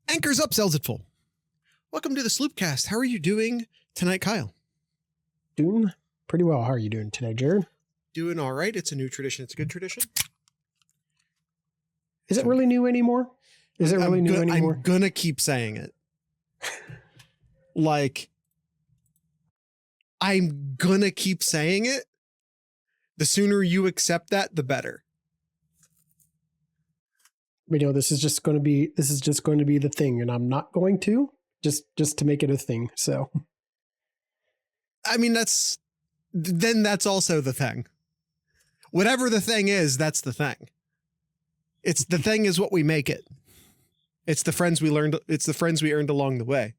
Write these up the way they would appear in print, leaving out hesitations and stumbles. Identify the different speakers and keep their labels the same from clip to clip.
Speaker 1: Anchors up, sells it full. Welcome to the SlooPcast. How are you doing tonight, Kyle?
Speaker 2: Doing pretty well. How are you doing today, Jared?
Speaker 1: Doing all right. It's a new tradition. It's a good tradition.
Speaker 2: Is it really new anymore?
Speaker 1: I'm gonna keep saying it. I'm gonna keep saying it. The sooner you accept that, the better.
Speaker 2: This is just going to be the thing, and I'm not going to just to make it a thing. So,
Speaker 1: I mean, that's also the thing. Whatever the thing is, that's the thing. It's the thing is what we make it. It's the friends we learned. It's the friends we earned along the way.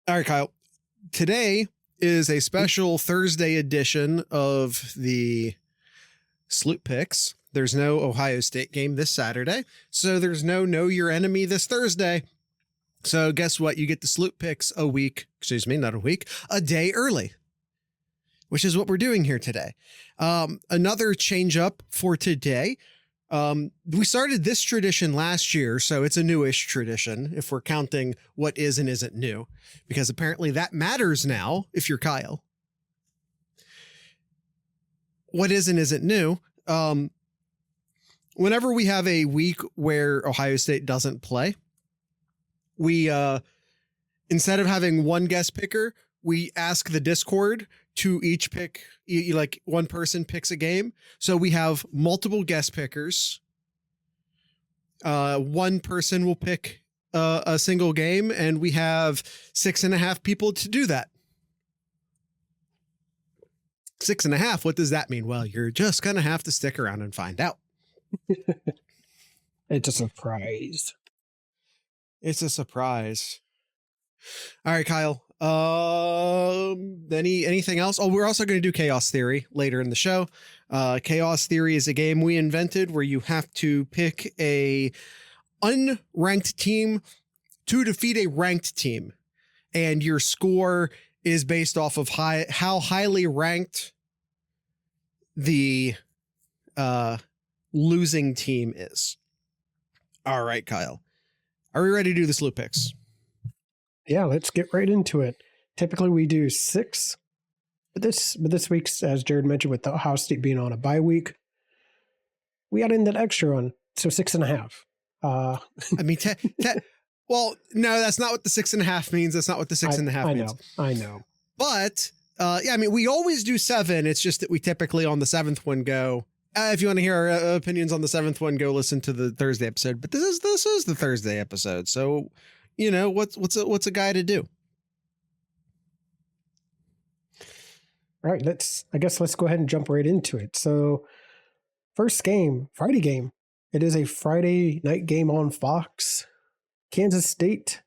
Speaker 1: All right, Kyle. Today is a special Thursday edition of the SlooPicks. There's no Ohio State game this Saturday, so there's no Know Your Enemy this Thursday. So guess what? You get the SlooPicks a day early, which is what we're doing here today. Another change up for today. We started this tradition last year, so it's a newish tradition if we're counting what is and isn't new, because apparently that matters now if you're Kyle. What is and isn't new. Whenever we have a week where Ohio State doesn't play, we, instead of having one guest picker, we ask the Discord to each pick, like one person picks a game. So we have multiple guest pickers. One person will pick a single game, and we have 6.5 people to do that. 6.5. What does that mean? Well, you're just going to have to stick around and find out.
Speaker 2: It's a surprise.
Speaker 1: It's a surprise. All right, Kyle. Anything else? Oh, we're also going to do Chaos Theory later in the show. Chaos Theory is a game we invented where you have to pick a unranked team to defeat a ranked team, and your score is based off of how highly ranked the losing team is. All right, Kyle. Are we ready to do the SlooPicks?
Speaker 2: Yeah, let's get right into it. Typically we do 6, but this week's, as Jared mentioned, with the Ohio State being on a bye week, we got in that extra one, so 6.5.
Speaker 1: I mean, well, no, that's not what the 6.5 means. That's not what the 6.5 means.
Speaker 2: I know.
Speaker 1: But yeah, I mean, we always do 7. It's just that we typically on the 7th one go. If you want to hear our opinions on the 7th one, go listen to the Thursday episode. But this is the Thursday episode, so you know what's a guy to do.
Speaker 2: All right, let's go ahead and jump right into it. So, first game, Friday game. It is a Friday night game on Fox. Kansas State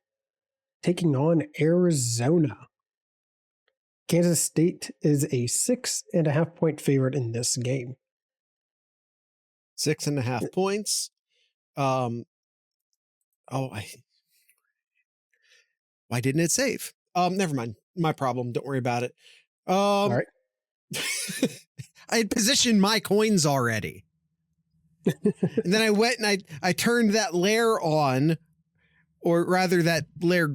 Speaker 2: taking on Arizona. Kansas State is a 6.5 point favorite in this game.
Speaker 1: 6.5 points. Why didn't it save? Never mind. My problem. Don't worry about it.
Speaker 2: All right.
Speaker 1: I had positioned my coins already. And then I went and I turned that layer on, or rather that layer,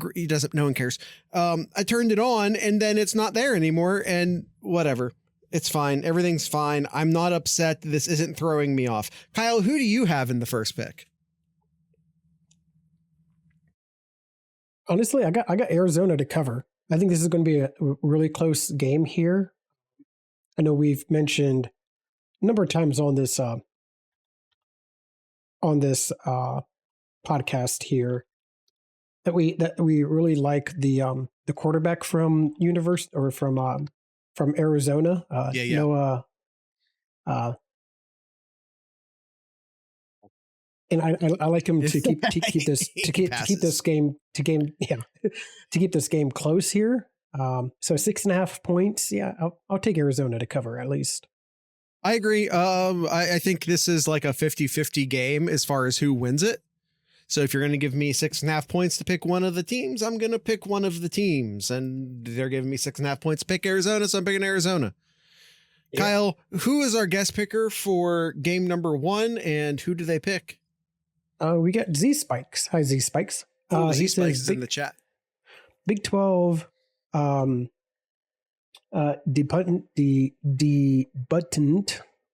Speaker 1: no one cares. I turned it on and then it's not there anymore, and whatever. It's fine. Everything's fine. I'm not upset. This isn't throwing me off. Kyle, who do you have in the first pick?
Speaker 2: Honestly, I got Arizona to cover. I think this is going to be a really close game here. I know we've mentioned a number of times on this podcast here that we really like the quarterback from from Arizona. Noah. And I like him to keep this game close here. So 6.5 points. Yeah, I'll take Arizona to cover at least.
Speaker 1: I agree. I think this is like a 50-50 game as far as who wins it. So if you're going to give me 6.5 points to pick one of the teams, I'm going to pick one of the teams, and they're giving me 6.5 points to pick Arizona. So I'm picking Arizona. Yeah. Kyle, who is our guest picker for game number 1, and who do they pick?
Speaker 2: We got Z Spikes. Hi, Z Spikes.
Speaker 1: Z Spikes is in the chat.
Speaker 2: Big 12 debuttant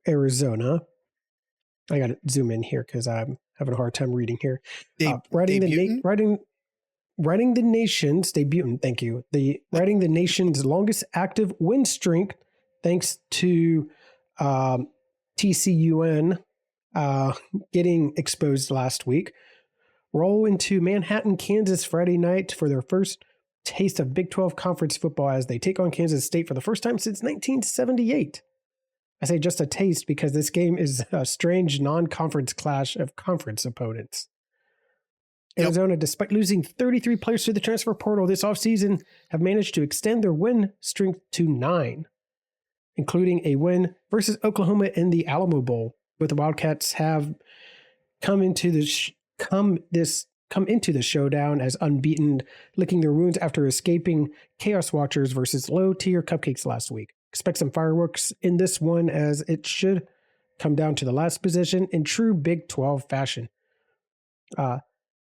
Speaker 2: Arizona. I got to zoom in here because I'm having a hard time reading here. Riding the nation's debutant. Thank you. Riding the nation's longest active win streak, thanks to TCUN getting exposed last week. Roll into Manhattan, Kansas Friday night for their first taste of Big 12 conference football as they take on Kansas State for the first time since 1978. I say just a taste because this game is a strange non-conference clash of conference opponents. Arizona, despite losing 33 players to the transfer portal this offseason, have managed to extend their win streak to 9, including a win versus Oklahoma in the Alamo Bowl. But the Wildcats have come into the showdown as unbeaten, licking their wounds after escaping Chaos Watchers versus low-tier Cupcakes last week. Expect some fireworks in this one as it should come down to the last position in true Big 12 fashion.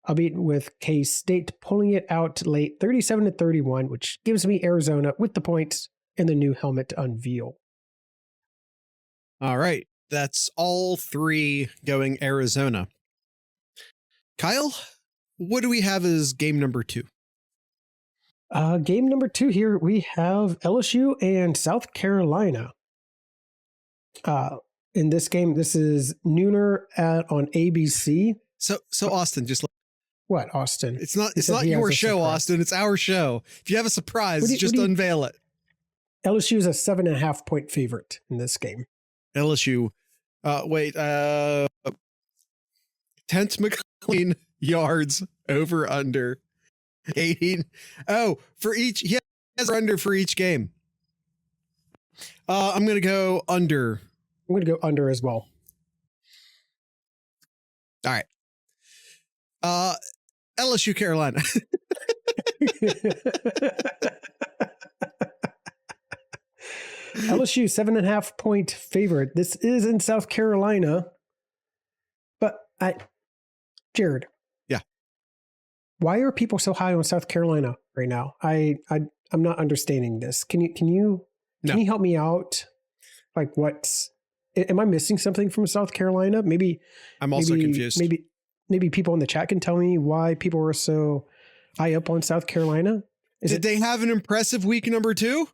Speaker 2: Albeit with K-State pulling it out late 37-31, which gives me Arizona with the points and the new helmet to unveil.
Speaker 1: All right. That's all three going Arizona. Kyle, what do we have as game number 2?
Speaker 2: Game number 2 here, we have LSU and South Carolina. In this game, this is nooner on ABC.
Speaker 1: So Austin, just
Speaker 2: what, Austin?
Speaker 1: It's not your show, surprise. Austin. It's our show. If you have a surprise, just unveil it.
Speaker 2: LSU is a 7.5 point favorite in this game.
Speaker 1: LSU. Tenth McLean yards over under 18. Oh, for each. He has under for each game. I'm going to go under.
Speaker 2: I'm going to go under as well.
Speaker 1: All right. LSU Carolina.
Speaker 2: LSU 7.5 point favorite. This is in South Carolina. But Jared.
Speaker 1: Yeah.
Speaker 2: Why are people so high on South Carolina right now? I'm not understanding this. Can you help me out? Like am I missing something from South Carolina? Maybe
Speaker 1: I'm also confused.
Speaker 2: Maybe people in the chat can tell me why people are so high up on South Carolina.
Speaker 1: Did they have an impressive week number 2?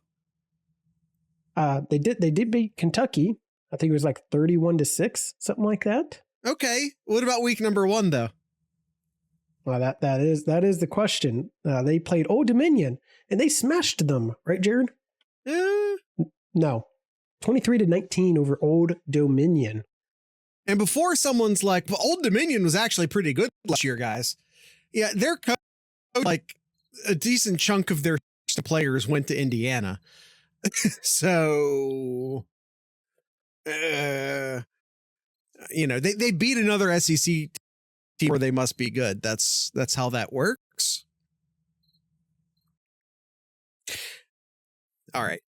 Speaker 2: They did beat Kentucky. I think it was like 31-6, something like that.
Speaker 1: Okay. What about week number 1 though?
Speaker 2: Well, that is the question. They played Old Dominion and they smashed them, right, Jared? No. 23-19 over Old Dominion.
Speaker 1: And before someone's like, well, Old Dominion was actually pretty good last year, guys. Yeah, their coach, like a decent chunk of their players went to Indiana. So, they beat another SEC team where they must be good. That's how that works. All right.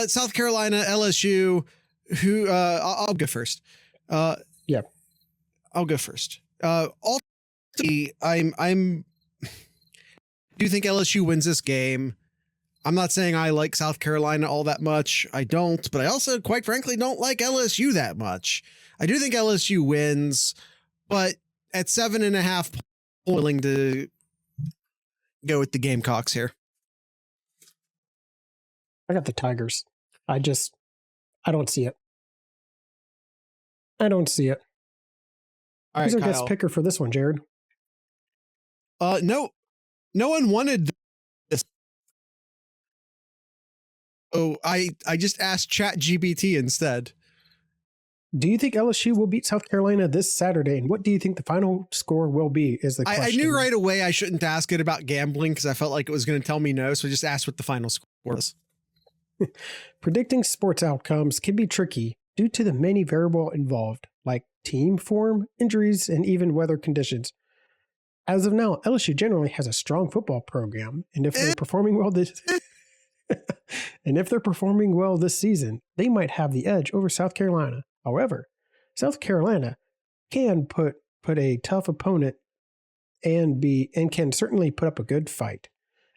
Speaker 1: South Carolina, LSU, who I'll go first.
Speaker 2: Yeah.
Speaker 1: I'll go first. Ultimately, I do think LSU wins this game. I'm not saying I like South Carolina all that much. I don't, but I also, quite frankly, don't like LSU that much. I do think LSU wins, but at 7.5, willing to go with the Gamecocks here.
Speaker 2: I got the Tigers. I don't see it. I don't see it.
Speaker 1: All
Speaker 2: Who's
Speaker 1: right,
Speaker 2: our guest picker for this one, Jared?
Speaker 1: No one wanted this. Oh, I just asked ChatGPT instead.
Speaker 2: Do you think LSU will beat South Carolina this Saturday? And what do you think the final score will be is the question.
Speaker 1: I knew right away I shouldn't ask it about gambling because I felt like it was going to tell me no. So I just asked what the final score was.
Speaker 2: Predicting sports outcomes can be tricky due to the many variables involved, like team form, injuries, and even weather conditions. As of now, LSU generally has a strong football program, and if they're performing well this season, they might have the edge over South Carolina. However, South Carolina can put put a tough opponent and can certainly put up a good fight.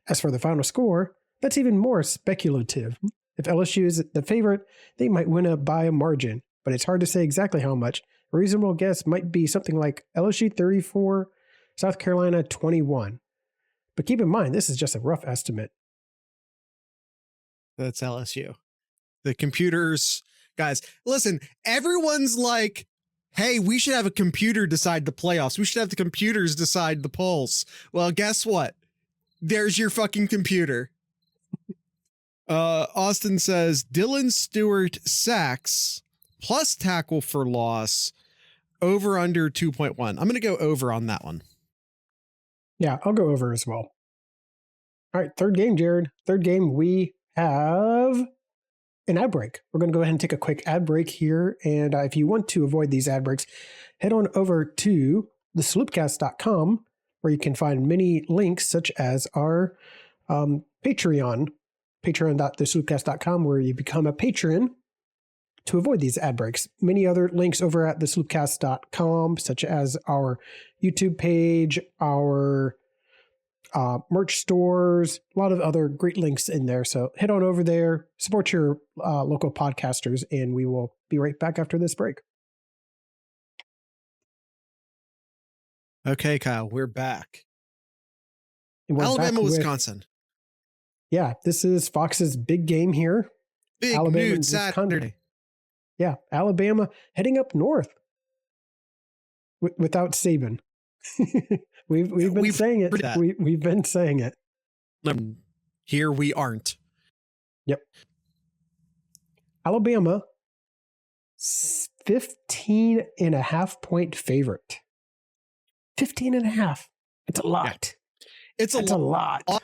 Speaker 2: As for the final score, that's even more speculative. If LSU is the favorite, they might win by a margin, but it's hard to say exactly how much. A reasonable guess might be something like LSU 34, South Carolina 21. But keep in mind, this is just a rough estimate.
Speaker 1: That's LSU. The computers, guys, listen, everyone's like, hey, we should have a computer decide the playoffs. We should have the computers decide the polls. Well, guess what? There's your fucking computer. Austin says Dylan Stewart sacks plus tackle for loss over under 2.1. I'm going to go over on that one.
Speaker 2: Yeah, I'll go over as well. All right, third game, Jared. Third game, we have an ad break. We're going to go ahead and take a quick ad break here. And if you want to avoid these ad breaks, head on over to the SlooPcast.com, where you can find many links such as our Patreon, patreon.thesloopcast.com, where you become a patron to avoid these ad breaks. Many other links over at thesloopcast.com, such as our YouTube page, our merch stores, a lot of other great links in there. So head on over there, support your local podcasters, and we will be right back after this break.
Speaker 1: Okay, Kyle, we're back.
Speaker 2: Alabama,
Speaker 1: Wisconsin.
Speaker 2: Yeah, this is Fox's big game here.
Speaker 1: Big
Speaker 2: Alabama,
Speaker 1: nude Saturday.
Speaker 2: Yeah, Alabama heading up north without Saban. we've been saying it. We've been saying it.
Speaker 1: Here we aren't.
Speaker 2: Yep. Alabama, 15.5 point favorite. 15.5. It's a lot.
Speaker 1: Yeah. It's a lot. But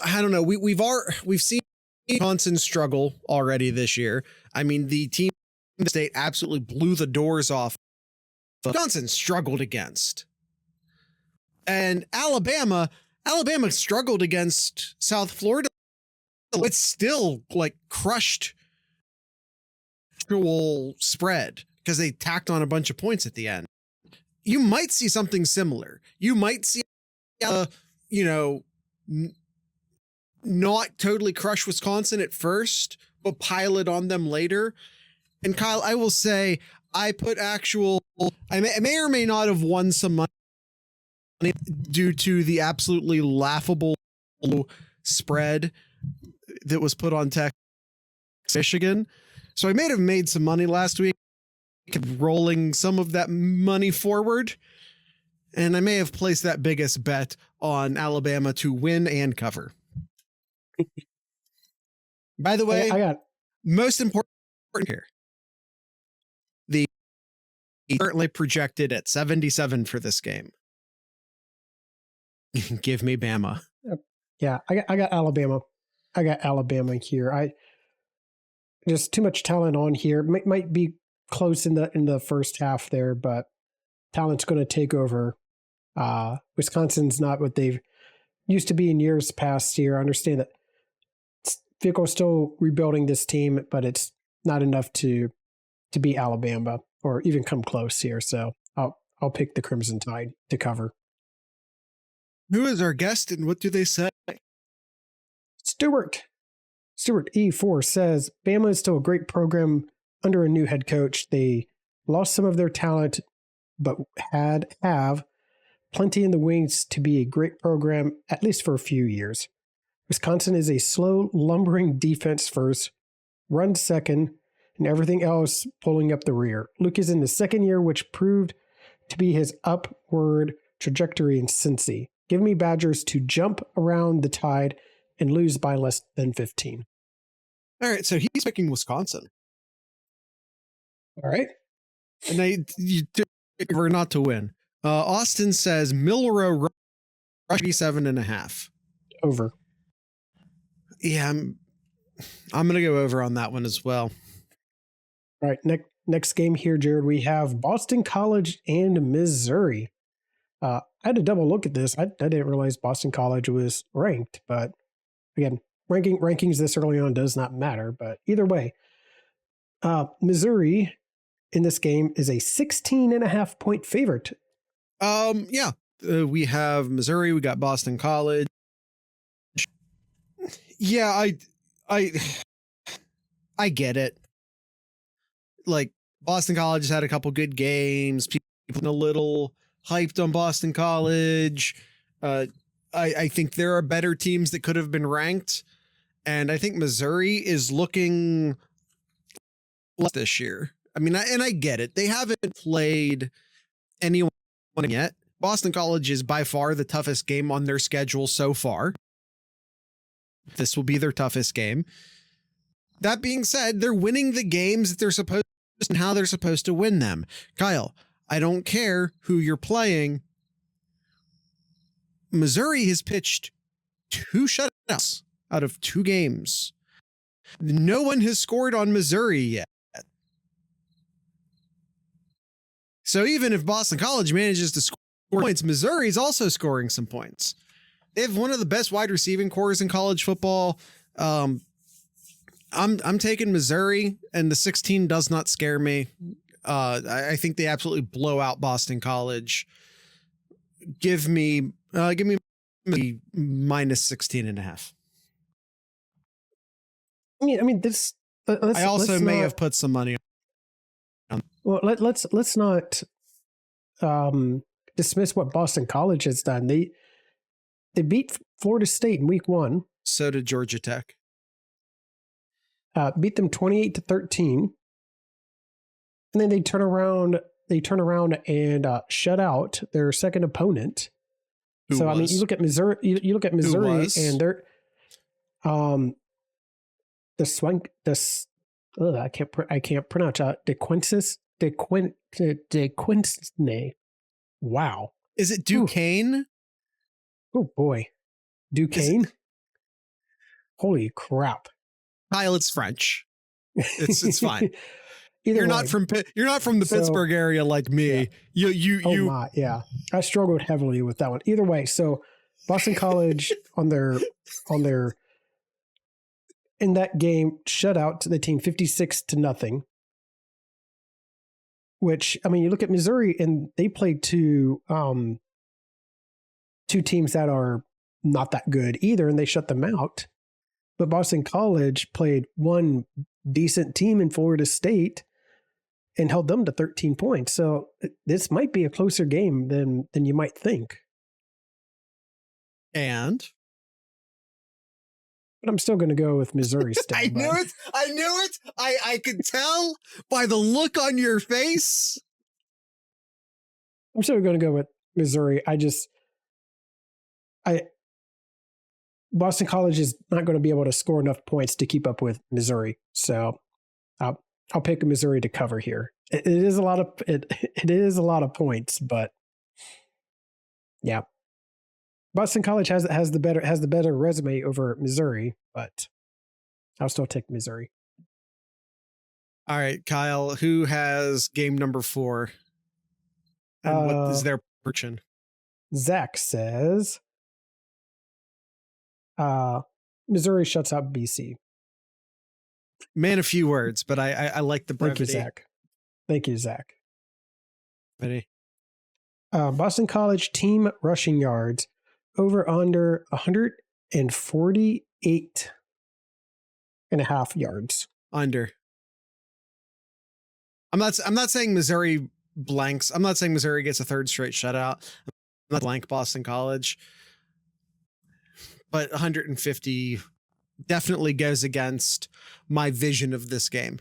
Speaker 1: I don't know. We've seen Wisconsin struggle already this year. I mean, the team in the state absolutely blew the doors off Wisconsin struggled against. And Alabama struggled against South Florida. It's still like crushed spread because they tacked on a bunch of points at the end. You might see something similar. You might see, not totally crush Wisconsin at first, but pile it on them later. And Kyle, I will say, I may or may not have won some money due to the absolutely laughable spread that was put on Texas, Michigan. So I may have made some money last week, rolling some of that money forward. And I may have placed that biggest bet on Alabama to win and cover. By the way, most important here. The currently projected at 77 for this game. Give me Bama.
Speaker 2: Yeah, I got Alabama. I got Alabama here. Just too much talent on here. Might be close in the first half there, but talent's going to take over. Wisconsin's not what they've used to be in years past here. I understand that Fickle's still rebuilding this team, but it's not enough to beat Alabama or even come close here. So I'll pick the Crimson Tide to cover.
Speaker 1: Who is our guest and what do they say?
Speaker 2: Stewart E4 says Bama is still a great program under a new head coach. They lost some of their talent, but have plenty in the wings to be a great program, at least for a few years. Wisconsin is a slow, lumbering defense first, run second, and everything else pulling up the rear. Luke is in the second year, which proved to be his upward trajectory in Cincy. Give me Badgers to jump around the Tide and lose by less than 15.
Speaker 1: All right, so he's picking Wisconsin.
Speaker 2: All right.
Speaker 1: And you were not to win. Austin says Milrow rush 87.5.
Speaker 2: Over.
Speaker 1: Yeah, I'm going to go over on that one as well.
Speaker 2: All right, next game here, Jared, we have Boston College and Missouri. I had to double look at this. I didn't realize Boston College was ranked, but again, rankings this early on does not matter. But either way, Missouri in this game is a 16.5 point favorite
Speaker 1: Yeah. We have Missouri. We got Boston College. Yeah, I get it. Like, Boston College has had a couple good games. People a little hyped on Boston College. I think there are better teams that could have been ranked, and I think Missouri is looking this year. I mean, I get it. They haven't played anyone yet. Boston College is by far the toughest game on their schedule so far. This will be their toughest game. That being said, they're winning the games that they're supposed to and how they're supposed to win them. Kyle, I don't care who you're playing. Missouri has pitched 2 shutouts out of 2 games. No one has scored on Missouri yet. So even if Boston College manages to score points, Missouri is also scoring some points. They have one of the best wide receiving cores in college football. I'm taking Missouri, and the 16 does not scare me. I think they absolutely blow out Boston College. Give me minus 16 and a half.
Speaker 2: I mean, this.
Speaker 1: I also may have put some money on.
Speaker 2: Well, let's not dismiss what Boston College has done. They beat Florida State in week 1.
Speaker 1: So did Georgia Tech.
Speaker 2: Beat them 28-13, and then they turn around and shut out their second opponent. I mean, you look at Missouri. You look at Missouri, and they're I can't pronounce DeQuince. Wow.
Speaker 1: Is it Duquesne?
Speaker 2: Oh boy, Duquesne. Holy crap.
Speaker 1: Kyle, it's French. It's fine.
Speaker 2: You're
Speaker 1: not from the Pittsburgh area like me.
Speaker 2: Yeah. Yeah. I struggled heavily with that one. Either way, so Boston College on their in that game shut out the team 56-0. Which, I mean, you look at Missouri and they played two teams that are not that good either, and they shut them out. But Boston College played one decent team in Florida State and held them to 13 points. So this might be a closer game than you might think.
Speaker 1: But
Speaker 2: I'm still going to go with Missouri still.
Speaker 1: I knew it. I could tell by the look on your face.
Speaker 2: I'm still going to go with Missouri. Boston College is not going to be able to score enough points to keep up with Missouri. So I'll pick Missouri to cover here. It is a lot of points, but yeah. Boston College has the better resume over Missouri, but I'll still take Missouri.
Speaker 1: All right, Kyle, who has game number 4? And what is their prediction?
Speaker 2: Zach says Missouri shuts out BC.
Speaker 1: Man, a few words, but I like the brevity.
Speaker 2: Thank you, Zach.
Speaker 1: Ready?
Speaker 2: Boston College team rushing yards over under 148.5 yards.
Speaker 1: Under. I'm not saying Missouri blanks. I'm not saying Missouri gets a third straight shutout. I'm not blank Boston College. But 150 definitely goes against my vision of this game.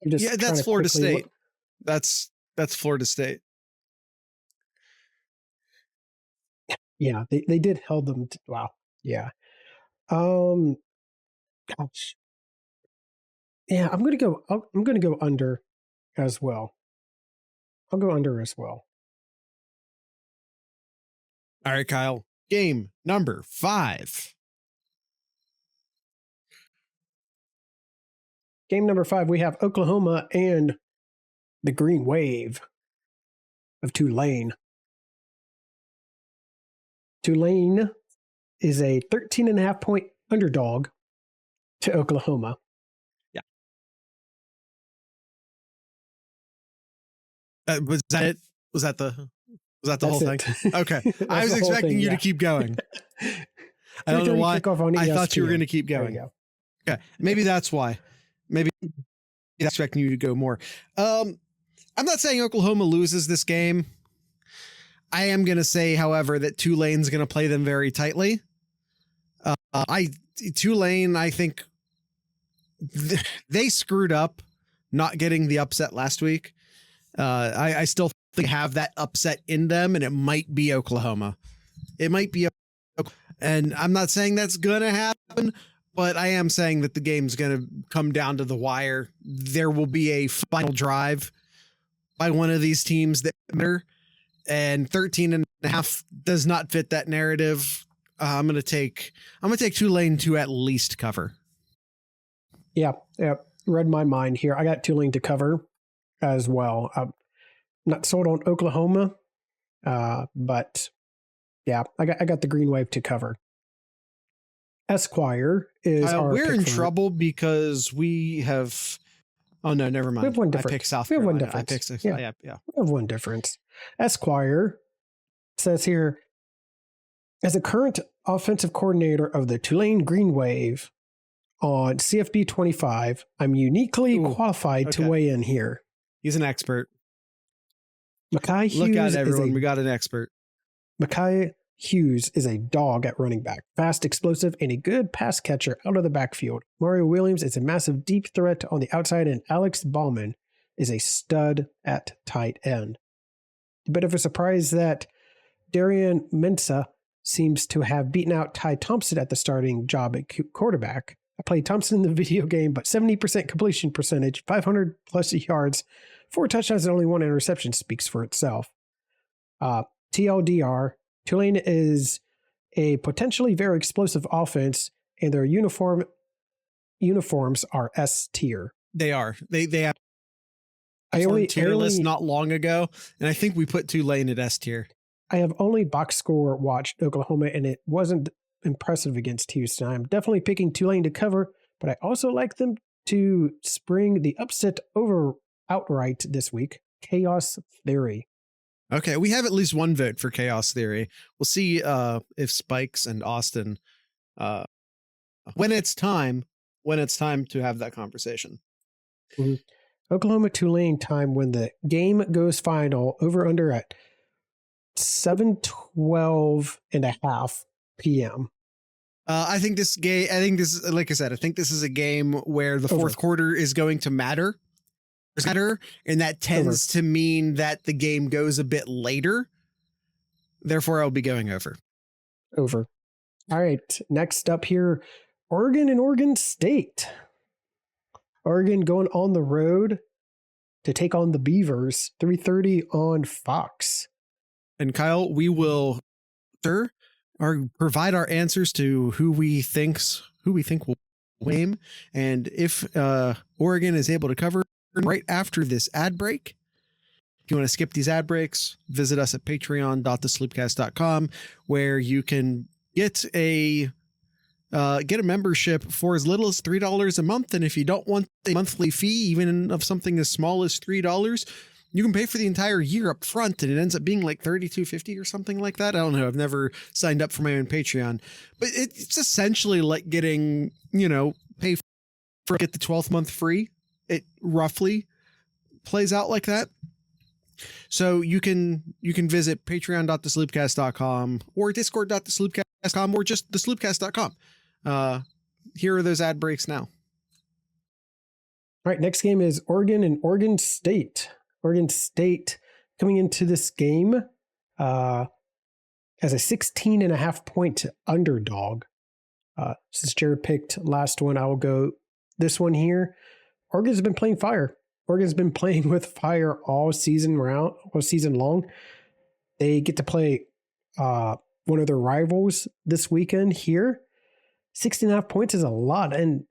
Speaker 1: Yeah, that's Florida State. That's Florida State.
Speaker 2: Yeah, they did held them. Wow. Yeah. Gosh. Yeah, I'm gonna go under as well. I'll go under as well.
Speaker 1: All right, Kyle. Game number 5.
Speaker 2: Game number 5, we have Oklahoma and the Green Wave of Tulane. Tulane is a 13.5 point underdog to Oklahoma.
Speaker 1: Yeah. Was that it? Was that the whole thing? Okay. I was expecting you to keep going. I don't know why. I thought you were going to keep going. Okay. Maybe that's why. Maybe I'm expecting you to go more. I'm not saying Oklahoma loses this game. I am going to say, however, that Tulane's going to play them very tightly. Tulane, I think they screwed up not getting the upset last week. I still think have that upset in them, and it might be Oklahoma. It might be, and I'm not saying that's going to happen, but I am saying that the game's going to come down to the wire. There will be a final drive by one of these teams that matter, and 13.5 does not fit that narrative. I'm going to take Tulane to at least cover.
Speaker 2: Yeah. Read my mind here. I got Tulane to cover as well. I'm not sold on Oklahoma, but yeah, I got the Green Wave to cover. Esquire is
Speaker 1: we're in trouble because we have. Oh no, never mind.
Speaker 2: We have one difference.
Speaker 1: I picked South
Speaker 2: we have
Speaker 1: Carolina.
Speaker 2: one difference.
Speaker 1: I picked yeah.
Speaker 2: We have one difference. Esquire says here, as a current offensive coordinator of the Tulane Green Wave on CFB 25, I'm uniquely qualified to weigh in here.
Speaker 1: He's an expert.
Speaker 2: Mackay Hughes.
Speaker 1: Look at everyone. We got an expert.
Speaker 2: Mackay Hughes is a dog at running back, fast, explosive, and a good pass catcher out of the backfield. Mario Williams is a massive deep threat on the outside, and Alex Ballman is a stud at tight end. A bit of a surprise that Darian Mensah seems to have beaten out Ty Thompson at the starting job at quarterback. I played Thompson in the video game, but 70% completion percentage, 500 plus yards, 4 touchdowns, and only 1 interception speaks for itself. TLDR, Tulane is a potentially very explosive offense, and their uniforms are S tier.
Speaker 1: They are. They have tier list not long ago, and I think we put Tulane at S tier.
Speaker 2: I have only box score watched Oklahoma, and it wasn't impressive against Houston. I'm definitely picking Tulane to cover, but I also like them to spring the upset over outright this week. Chaos Theory.
Speaker 1: Okay, we have at least one vote for Chaos Theory. We'll see if Spikes and Austin, when it's time to have that conversation.
Speaker 2: Mm-hmm. Oklahoma Tulane time when the game goes final, over under at 7:12.5 p.m.
Speaker 1: I think this, like I said, I think this is a game where the fourth quarter is going to matter. And that tends to mean that the game goes a bit later. Therefore, I'll be going over.
Speaker 2: All right. Next up here, Oregon and Oregon State. Oregon going on the road to take on the Beavers, 3:30 on Fox.
Speaker 1: And Kyle, we will provide our answers to who we think will win. And if Oregon is able to cover right after this ad break. If you want to skip these ad breaks, visit us at patreon.thesloopcast.com, where you can get a membership for as little as $3 a month. And if you don't want a monthly fee, even of something as small as $3, you can pay for the entire year up front, and it ends up being like $32.50 or something like that. I don't know. I've never signed up for my own Patreon, but it's essentially like getting, pay for get the 12th month free. It roughly plays out like that. So you can visit patreon.thesloopcast.com or discord.thesloopcast.com or just thesloopcast.com. Here are those ad breaks now. All
Speaker 2: right, next game is Oregon and Oregon State. Oregon State coming into this game as a 16.5 point underdog. Since Jared picked last one, I will go this one here. Oregon's been playing fire. Oregon's been playing with fire all season long. They get to play one of their rivals this weekend here. 16.5 points is a lot. And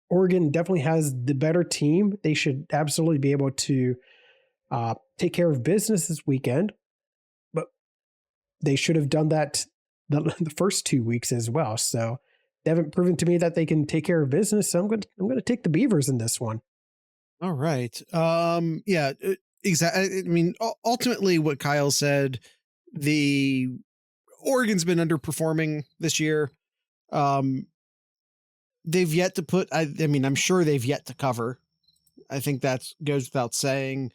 Speaker 2: Oregon definitely has the better team. They should absolutely be able to take care of business this weekend. But they should have done that the first 2 weeks as well. So they haven't proven to me that they can take care of business. So I'm going to take the Beavers in this one.
Speaker 1: All right. Exactly. I mean, ultimately what Kyle said, the Oregon's been underperforming this year. They've yet to put, I mean, I'm sure they've yet to cover. I think that goes without saying.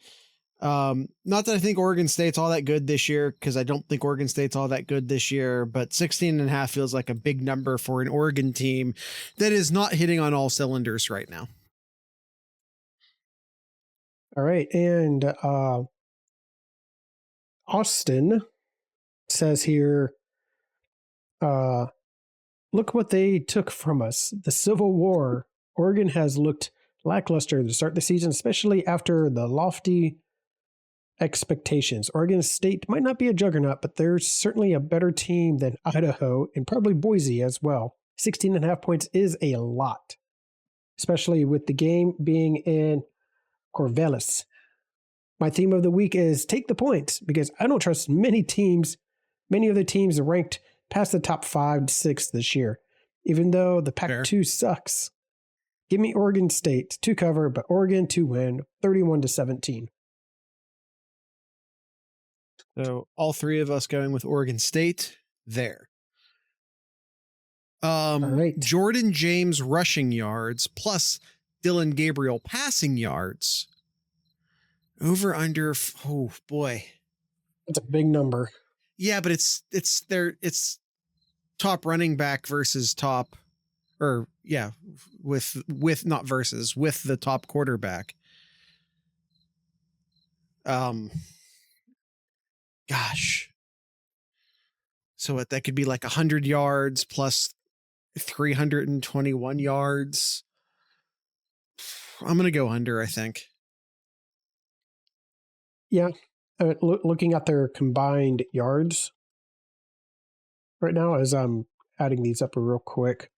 Speaker 1: Not that I think Oregon State's all that good this year, because I don't think Oregon State's all that good this year, but 16.5 feels like a big number for an Oregon team that is not hitting on all cylinders right now.
Speaker 2: All right. And Austin says here, look what they took from us. The Civil War. Oregon has looked lackluster to start the season, especially after the lofty expectations. Oregon State might not be a juggernaut, but they're certainly a better team than Idaho and probably Boise as well. 16.5 points is a lot, especially with the game being in Corvallis. My theme of the week is take the points, because I don't trust many other teams ranked past the top 5 to 6 this year, even though the Pac-2 sucks. Give me Oregon State to cover, but Oregon to win 31-17.
Speaker 1: So all three of us going with Oregon State there.
Speaker 2: All right.
Speaker 1: Jordan James rushing yards plus Dylan Gabriel passing yards. Over under. Oh boy.
Speaker 2: That's a big number.
Speaker 1: Yeah, but it's top running back versus top, or yeah, with not versus, with the top quarterback. Gosh. So that could be like 100 yards plus 321 yards. I'm going to go under, I think.
Speaker 2: Yeah. Looking at their combined yards right now as I'm adding these up real quick.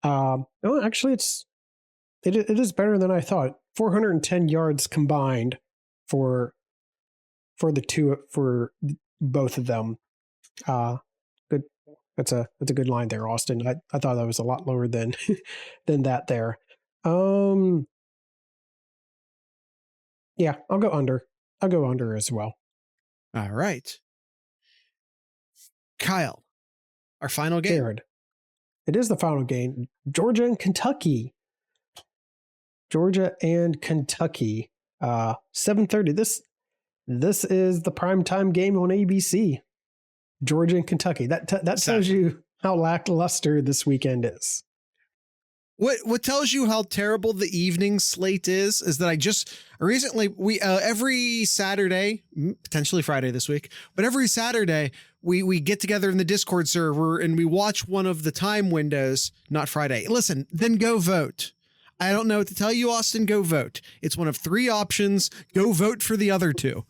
Speaker 2: No, actually it is better than I thought. 410 yards combined for both of them. Good. That's a good line there, Austin. I thought that was a lot lower than that there. Yeah, I'll go under. I'll go under as well.
Speaker 1: All right. Kyle, our final game.
Speaker 2: Jared, it is the final game. Georgia and Kentucky. 7:30. This is the primetime game on ABC. Georgia and Kentucky. That tells you how lackluster this weekend is.
Speaker 1: What tells you how terrible the evening slate is that I just recently, we every Saturday, potentially Friday this week, but every Saturday we get together in the Discord server and we watch one of the time windows, not Friday. Listen, then go vote. I don't know what to tell you, Austin, go vote. It's one of 3 options. Go vote for the other 2.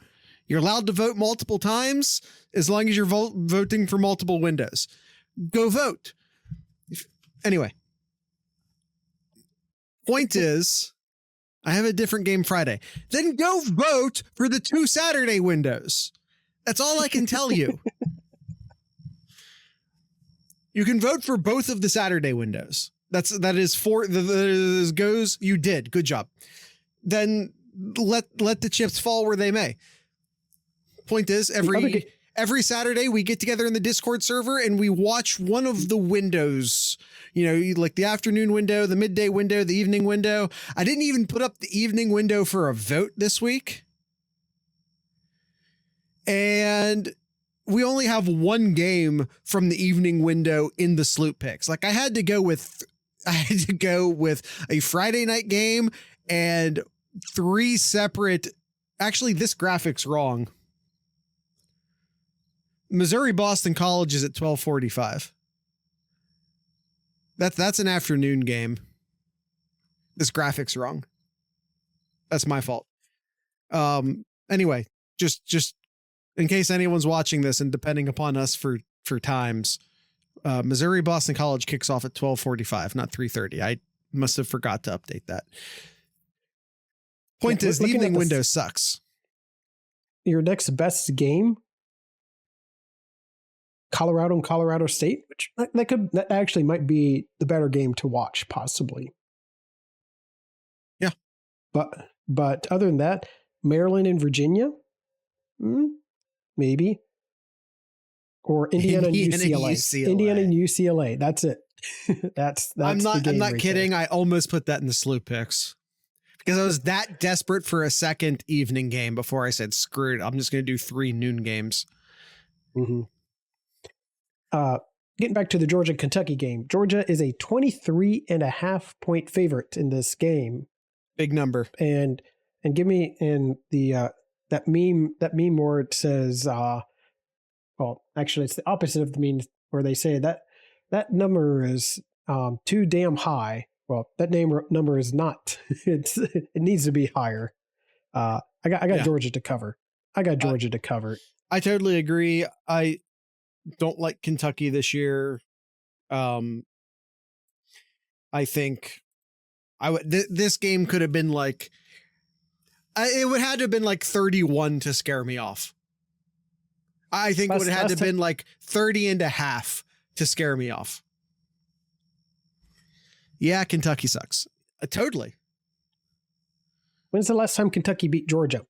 Speaker 1: You're allowed to vote multiple times as long as you're voting for multiple windows. Go vote. Anyway. Point is, I have a different game Friday. Then go vote for the 2 Saturday windows. That's all I can tell you. You can vote for both of the Saturday windows. That goes. You did. Good job. Then let the chips fall where they may. Point is, every Saturday we get together in the Discord server and we watch one of the windows. You know, like the afternoon window, the midday window, the evening window. I didn't even put up the evening window for a vote this week. And we only have one game from the evening window in the SlooPicks. Like I had to go with a Friday night game and 3 separate. Actually, this graphic's wrong. Missouri Boston College is at 12:45. That's an afternoon game. This graphic's wrong. That's my fault. Anyway, just in case anyone's watching this and depending upon us for times, Missouri Boston College kicks off at 12:45, not 3:30. I must have forgot to update that. Point is, the evening window sucks.
Speaker 2: Your next best game, Colorado and Colorado State, which that actually might be the better game to watch, possibly.
Speaker 1: Yeah,
Speaker 2: but But other than that, Maryland and Virginia, maybe. Or Indiana and UCLA. Indiana and UCLA. That's it. that's
Speaker 1: I'm not
Speaker 2: right
Speaker 1: kidding.
Speaker 2: there.
Speaker 1: I almost put that in the SlooPicks because I was that desperate for a second evening game before I said, screw it, I'm just going to do 3 noon games.
Speaker 2: Mm-hmm. Getting back to the Georgia-Kentucky game. Georgia is a 23.5 point favorite in this game.
Speaker 1: Big number.
Speaker 2: And give me in the that meme where it says well, actually it's the opposite of the meme where they say that number is too damn high. Well, that number is not. It needs to be higher. I got Georgia to cover. I got Georgia to cover.
Speaker 1: I totally agree. I don't like Kentucky this year. I think this game could have been like, it would have to have been like 31 to scare me off. I think it would have had to have been like 30.5 to scare me off. Yeah, Kentucky sucks. Totally.
Speaker 2: When's the last time Kentucky beat Georgia?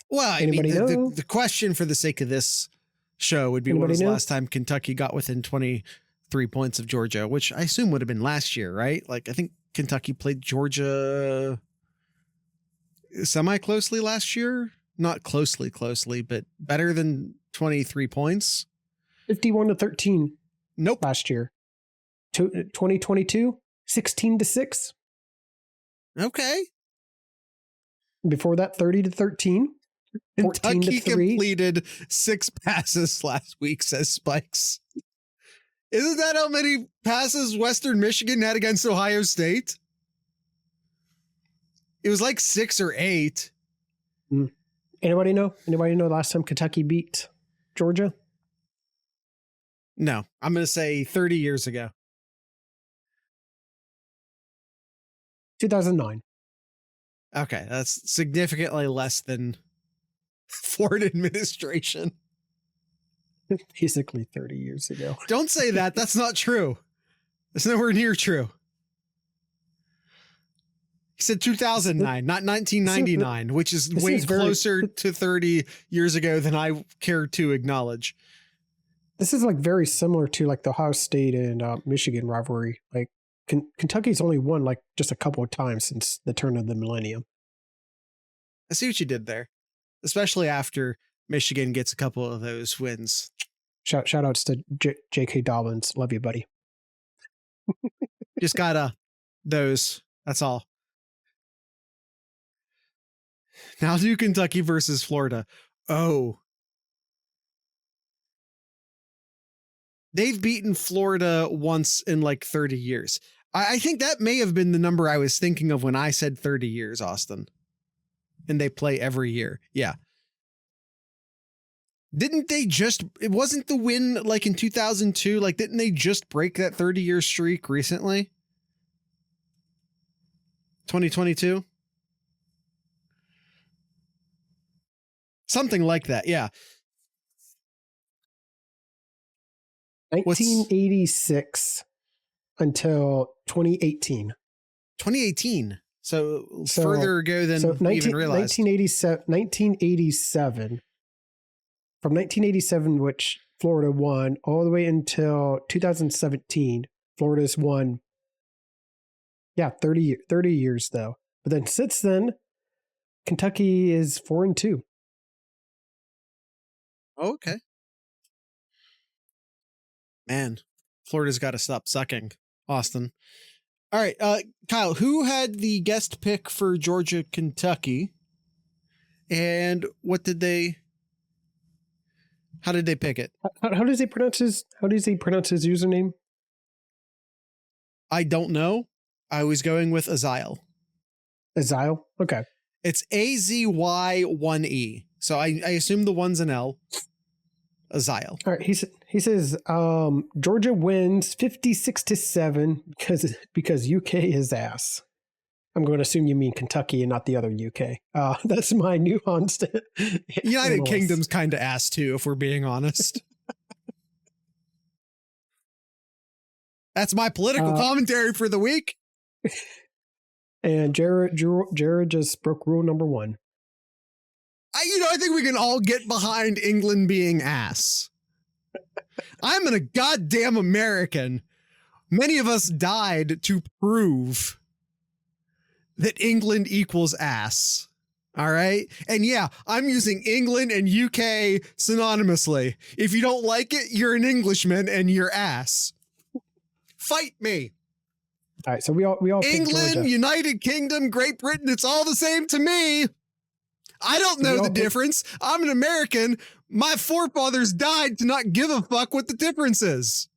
Speaker 1: Well, I mean, the question for the sake of this show would be, when was the last time Kentucky got within 23 points of Georgia, which I assume would have been last year, right? Like, I think Kentucky played Georgia semi-closely last year. Not closely, but better than 23 points.
Speaker 2: 51-13.
Speaker 1: Nope.
Speaker 2: Last year. 2022, 16-6.
Speaker 1: Okay.
Speaker 2: Before that, 30-13.
Speaker 1: Kentucky completed 6 passes last week, says Spikes. Isn't that how many passes Western Michigan had against Ohio State? It was like 6 or 8.
Speaker 2: Anybody know? Anybody know the last time Kentucky beat Georgia?
Speaker 1: No, I'm going to say 30 years ago.
Speaker 2: 2009.
Speaker 1: Okay, that's significantly less than Ford administration.
Speaker 2: Basically 30 years ago.
Speaker 1: Don't say that. That's not true. It's nowhere near true. He said 2009, not 1999, which is way closer to 30 years ago than I care to acknowledge.
Speaker 2: This is like very similar to like the Ohio State and Michigan rivalry. Like Kentucky's only won like just a couple of times since the turn of the millennium.
Speaker 1: I see what you did there, especially after Michigan gets a couple of those wins.
Speaker 2: Shout outs to J.K. Dobbins. Love you, buddy.
Speaker 1: Just got those. That's all. Now do Kentucky versus Florida. Oh. They've beaten Florida once in like 30 years. I think that may have been the number I was thinking of when I said 30 years, Austin. And they play every year. Yeah. Didn't they just, it wasn't the win like in 2002? Like, didn't they just break that 30-year streak recently? 2022? Something like that, yeah.
Speaker 2: 1986 until 2018.
Speaker 1: 2018. So further ago than we even realized.
Speaker 2: 1987. From 1987, which Florida won, all the way until 2017, Florida's won. Yeah, 30 years though. But then since then, Kentucky is 4-2.
Speaker 1: Oh, okay. Man, Florida's got to stop sucking, Austin. All right, Kyle, who had the guest pick for Georgia, Kentucky? And how did they pick it?
Speaker 2: How does he pronounce his username?
Speaker 1: I don't know. I was going with Aziel.
Speaker 2: Aziel? Okay.
Speaker 1: It's AZY1E. So I assume the one's an L. Aziel.
Speaker 2: All right. He says Georgia wins 56-7 because UK is ass. I'm going to assume you mean Kentucky and not the other UK. That's my nuanced.
Speaker 1: United Kingdom's kind of ass too, if we're being honest. That's my political commentary for the week.
Speaker 2: And Jared just broke rule number 1.
Speaker 1: I think we can all get behind England being ass. I'm a goddamn American. Many of us died to prove that England equals ass. All right. And yeah, I'm using England and UK synonymously. If you don't like it, you're an Englishman and you're ass. Fight me.
Speaker 2: All right. So we all
Speaker 1: England, United Kingdom, Great Britain. It's all the same to me. I don't know the difference. I'm an American. My forefathers died to not give a fuck what the difference is.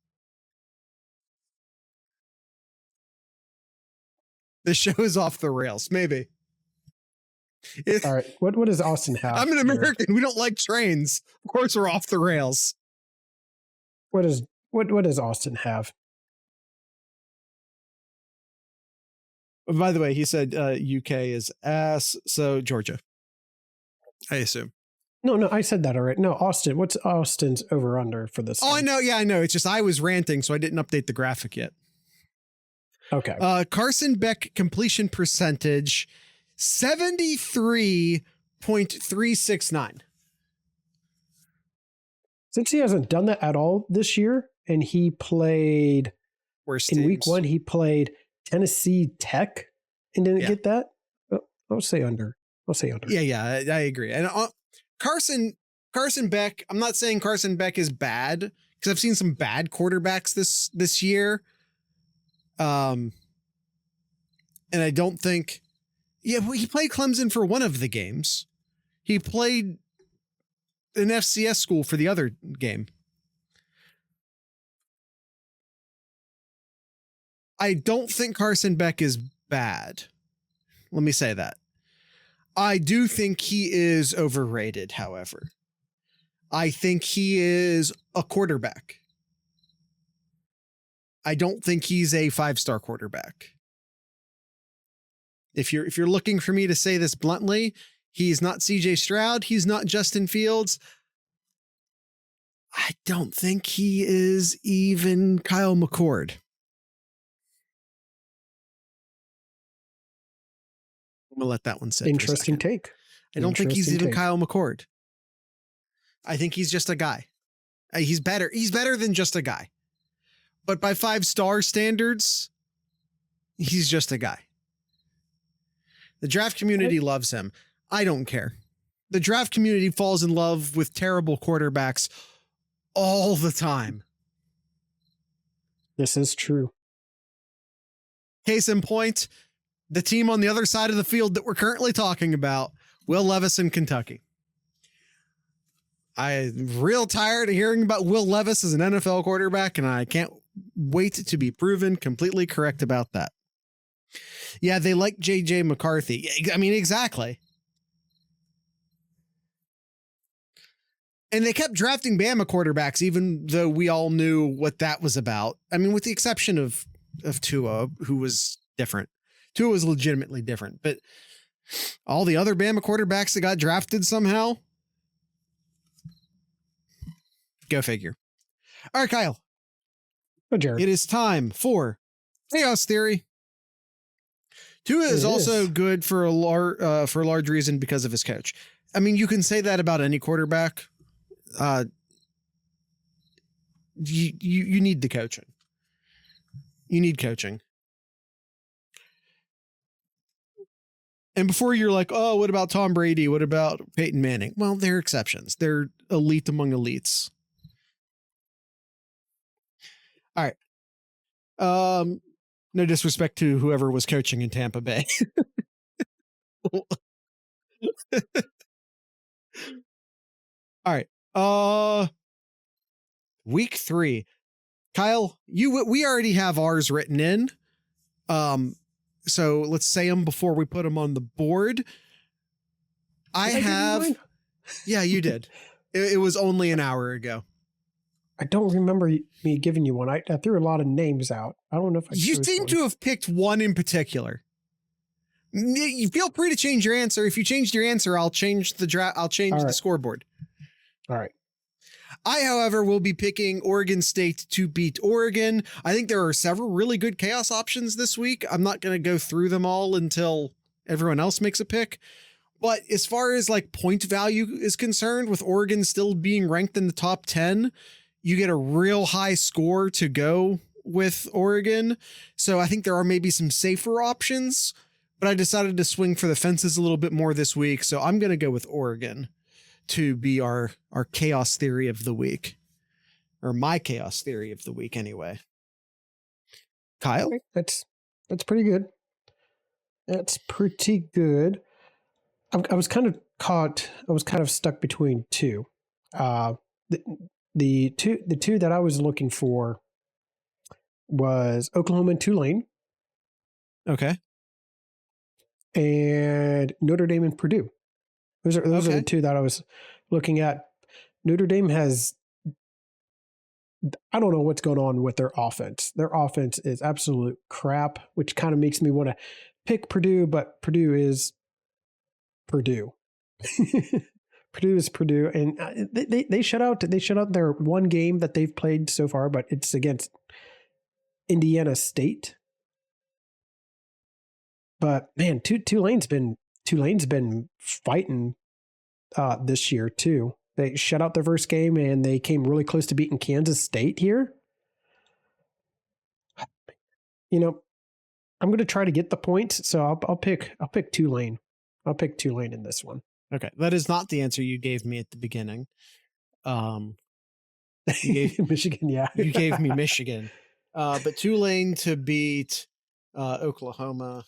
Speaker 1: The show is off the rails. Maybe.
Speaker 2: All right. What does Austin have?
Speaker 1: I'm an American. We don't like trains. Of course, we're off the rails.
Speaker 2: What does Austin have?
Speaker 1: By the way, he said UK is ass. So Georgia, I assume.
Speaker 2: No, I said that already. No, Austin. What's Austin's over under for this?
Speaker 1: Oh, I know. Yeah, I know. It's just I was ranting, so I didn't update the graphic yet.
Speaker 2: Okay.
Speaker 1: Carson Beck completion percentage 73.369.
Speaker 2: Since he hasn't done that at all this year, and he played in week 1, he played Tennessee Tech and didn't get that. I'll say under.
Speaker 1: Yeah, I agree. And Carson Beck, I'm not saying Carson Beck is bad because I've seen some bad quarterbacks this year. And I don't think, he played Clemson for one of the games. He played an FCS school for the other game. I don't think Carson Beck is bad. Let me say that. I do think he is overrated, however. I think he is a quarterback. I don't think he's a 5-star quarterback. If you're looking for me to say this bluntly, he's not CJ Stroud. He's not Justin Fields. I don't think he is even Kyle McCord. I'm going to let that one sit.
Speaker 2: Interesting take.
Speaker 1: I don't think he's even Kyle McCord. I think he's just a guy. He's better. He's better than just a guy. But by 5-star standards, he's just a guy. The draft community loves him. I don't care. The draft community falls in love with terrible quarterbacks all the time.
Speaker 2: This is true.
Speaker 1: Case in point, the team on the other side of the field that we're currently talking about, Will Levis in Kentucky. I'm real tired of hearing about Will Levis as an NFL quarterback, and I can't wait to be proven completely correct about that. Yeah, they like JJ McCarthy. I mean, exactly. And they kept drafting Bama quarterbacks, even though we all knew what that was about. I mean, with the exception of Tua, who was different. Tua was legitimately different. But all the other Bama quarterbacks that got drafted somehow, go figure. All right, Kyle.
Speaker 2: Oh, Jared.
Speaker 1: It is time for Chaos Theory. Tua is also good for a large reason because of his coach. I mean, you can say that about any quarterback. You need the coaching. You need coaching. And before you're like, oh, what about Tom Brady? What about Peyton Manning? Well, they're exceptions. They're elite among elites. All right. No disrespect to whoever was coaching in Tampa Bay. All right. Week 3. Kyle, we already have ours written in. So let's say them before we put them on the board. Yeah, you did. It was only an hour ago.
Speaker 2: I don't remember me giving you one. I threw a lot of names out. I don't know if
Speaker 1: you seem to have picked one in particular. You feel free to change your answer. If you changed your answer, I'll change the draft. I'll change the scoreboard.
Speaker 2: All right.
Speaker 1: I, however, will be picking Oregon State to beat Oregon. I think there are several really good chaos options this week. I'm not going to go through them all until everyone else makes a pick. But as far as like point value is concerned, with Oregon still being ranked in the top 10, you get a real high score to go with Oregon. So I think there are maybe some safer options, but I decided to swing for the fences a little bit more this week. So I'm going to go with Oregon to be our chaos theory of the week, or my chaos theory of the week anyway. Kyle?
Speaker 2: That's pretty good. That's pretty good. I was kind of stuck between two. The two that I was looking for was Oklahoma and Tulane.
Speaker 1: Okay.
Speaker 2: And Notre Dame and Purdue. Those are the two that I was looking at. Notre Dame has, I don't know what's going on with their offense. Their offense is absolute crap, which kind of makes me want to pick Purdue, but Purdue is Purdue. Purdue is Purdue, and they shut out their one game that they've played so far, but it's against Indiana State. But man, Tulane's been fighting this year too. They shut out their first game, and they came really close to beating Kansas State here. You know, I'm going to try to get the points, so I'll pick Tulane. I'll pick Tulane in this one.
Speaker 1: Okay, that is not the answer you gave me at the beginning. You gave
Speaker 2: Michigan, yeah.
Speaker 1: You gave me Michigan, but Tulane to beat Oklahoma.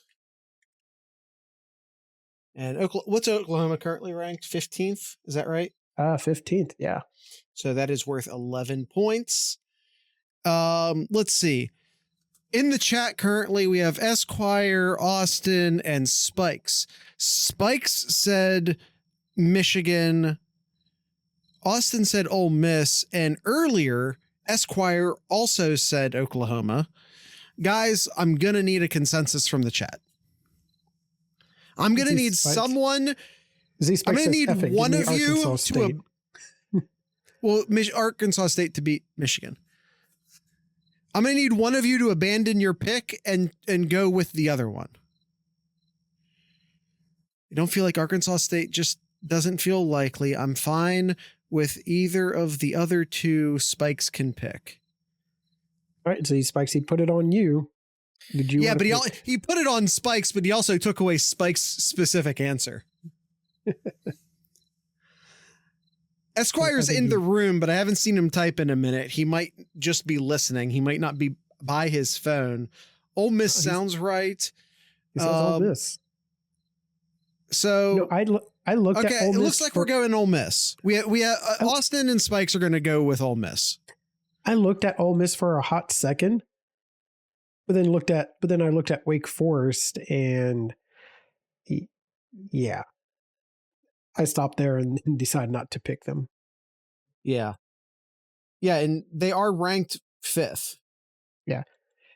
Speaker 1: And what's Oklahoma currently ranked? 15th, is that right?
Speaker 2: 15th, yeah.
Speaker 1: So that is worth 11 points. Let's see. In the chat currently, we have Esquire, Austin, and Spikes. Spikes said Michigan. Austin said Ole Miss. And earlier, Esquire also said Oklahoma. Guys, I'm going to need a consensus from the chat. I'm going to need someone. I'm going to need one of you to. Arkansas State to beat Michigan. I'm going to need one of you to abandon your pick and go with the other one. I don't feel like Arkansas State just doesn't feel likely. I'm fine with either of the other two Spikes can pick.
Speaker 2: All right, so Spikes, he put it on you. Did you?
Speaker 1: Yeah, but he put it on Spikes, but he also took away Spikes' specific answer. Esquire's in the room, but I haven't seen him type in a minute. He might just be listening. He might not be by his phone. Ole Miss sounds right.
Speaker 2: He says Ole Miss.
Speaker 1: So
Speaker 2: I looked at Ole Miss.
Speaker 1: It looks like we're going Ole Miss. We Austin and Spikes are going to go with Ole Miss.
Speaker 2: I looked at Ole Miss for a hot second, but then I looked at Wake Forest, and yeah. I stopped there and decided not to pick them.
Speaker 1: Yeah. Yeah, and they are ranked 5th.
Speaker 2: Yeah.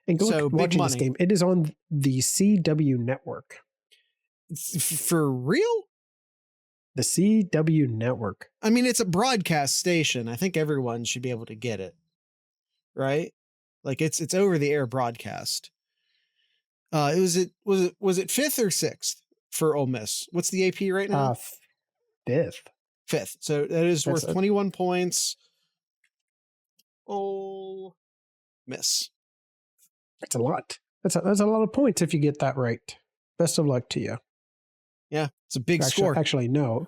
Speaker 2: And go watching this game. It is on the CW network.
Speaker 1: For real?
Speaker 2: The CW network.
Speaker 1: I mean, it's a broadcast station. I think everyone should be able to get it. Right? Like it's over the air broadcast. Was it 5th or 6th for Ole Miss? What's the AP right now? 5th. So that is worth 21 points. Ole Miss.
Speaker 2: That's a lot. That's a lot of points if you get that right. Best of luck to you.
Speaker 1: Yeah, it's a big score.
Speaker 2: Actually, no,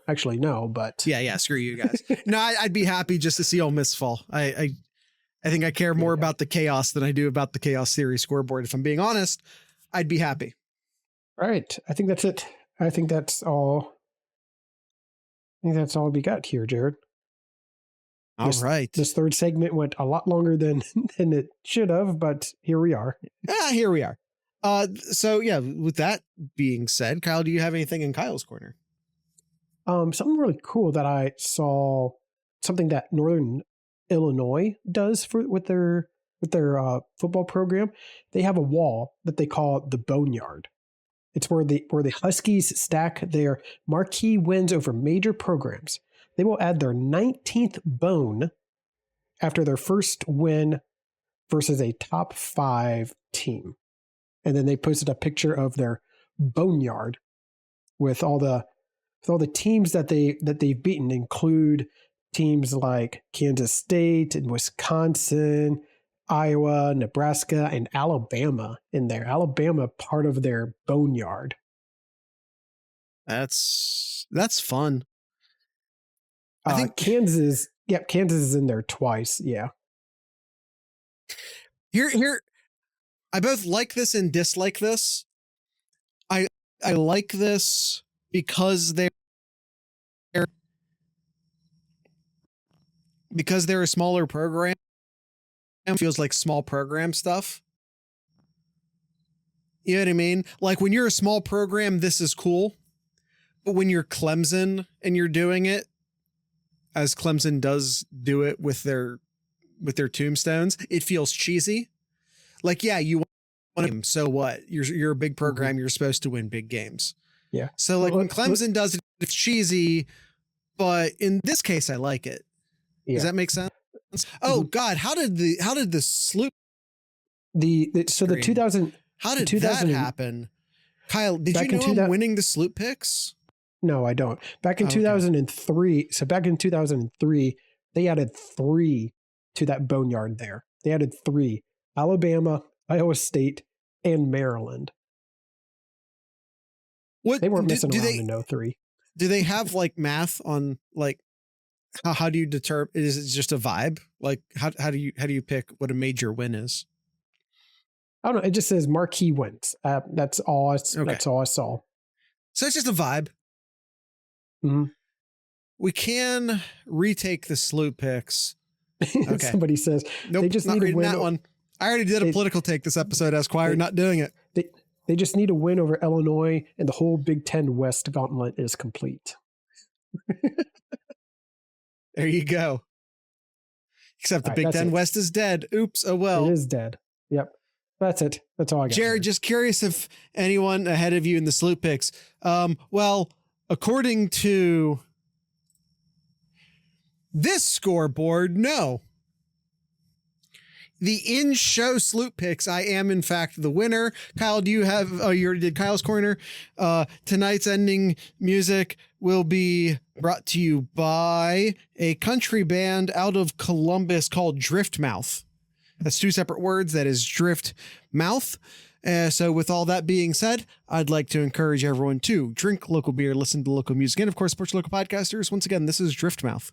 Speaker 2: but
Speaker 1: yeah. Screw you guys. No, I'd be happy just to see Ole Miss fall. I think I care more about the chaos than I do about the chaos theory scoreboard. If I'm being honest, I'd be happy.
Speaker 2: All right. I think that's it. I think that's all we got here, Jared.
Speaker 1: All right.
Speaker 2: This third segment went a lot longer than it should have, but here we are.
Speaker 1: Here we are. So yeah, with that being said, Kyle, do you have anything in Kyle's corner?
Speaker 2: Something really cool that I saw, something that Northern Illinois does with their football program. They have a wall that they call the Boneyard. It's where the Huskies stack their marquee wins over major programs. They will add their 19th bone after their first win versus a top 5 team. And then they posted a picture of their boneyard with all the teams that they've beaten, include teams like Kansas State and Wisconsin, Iowa, Nebraska, and Alabama in there. Alabama part of their boneyard.
Speaker 1: That's fun.
Speaker 2: I think Kansas is in there twice. Yeah.
Speaker 1: Here, I both like this and dislike this. I like this because they're a smaller program. It feels like small program stuff. You know what I mean? Like when you're a small program, this is cool. But when you're Clemson and you're doing it, as Clemson does do it with their tombstones, it feels cheesy. Like, yeah, you want to, so what? You're a big program. You're supposed to win big games.
Speaker 2: Yeah.
Speaker 1: So like when Clemson does it, it's cheesy, but in this case, I like it. Yeah. Does that make sense? Oh God, how did the sloop
Speaker 2: the 2000
Speaker 1: how did that happen? Kyle, did you know I'm winning the sloop picks?
Speaker 2: No, I don't. Back in 2003, so back in 2003, they added 3 to that boneyard there. They added 3: Alabama, Iowa State, and Maryland.
Speaker 1: What
Speaker 2: they weren't messing around in 03.
Speaker 1: Do they have like math on like how do you determine? Is it just a vibe? Like how do you pick what a major win is?
Speaker 2: I don't know. It just says marquee wins. That's all. That's all I saw.
Speaker 1: So it's just a vibe.
Speaker 2: Mm-hmm.
Speaker 1: We can retake the sloop picks. Okay.
Speaker 2: Somebody says
Speaker 1: nope,
Speaker 2: they just
Speaker 1: not
Speaker 2: need
Speaker 1: reading that one. I already did a political take this episode, Esquire. Not doing it.
Speaker 2: They just need a win over Illinois, and the whole Big Ten West gauntlet is complete.
Speaker 1: There you go. Except the Big Ten West is dead. Oops. Oh well.
Speaker 2: It is dead. Yep. That's it. That's all I got.
Speaker 1: Jared, just curious if anyone ahead of you in the sloop picks. Well, according to this scoreboard, no. The in-show sloop picks, I am in fact the winner. Kyle, do you have? Oh, you already did Kyle's corner. Tonight's ending music will be brought to you by a country band out of Columbus called Driftmouth. That's 2 separate words. That is Drift Mouth. So with all that being said, I'd like to encourage everyone to drink local beer, listen to local music, and of course, support your local podcasters. Once again, this is Driftmouth.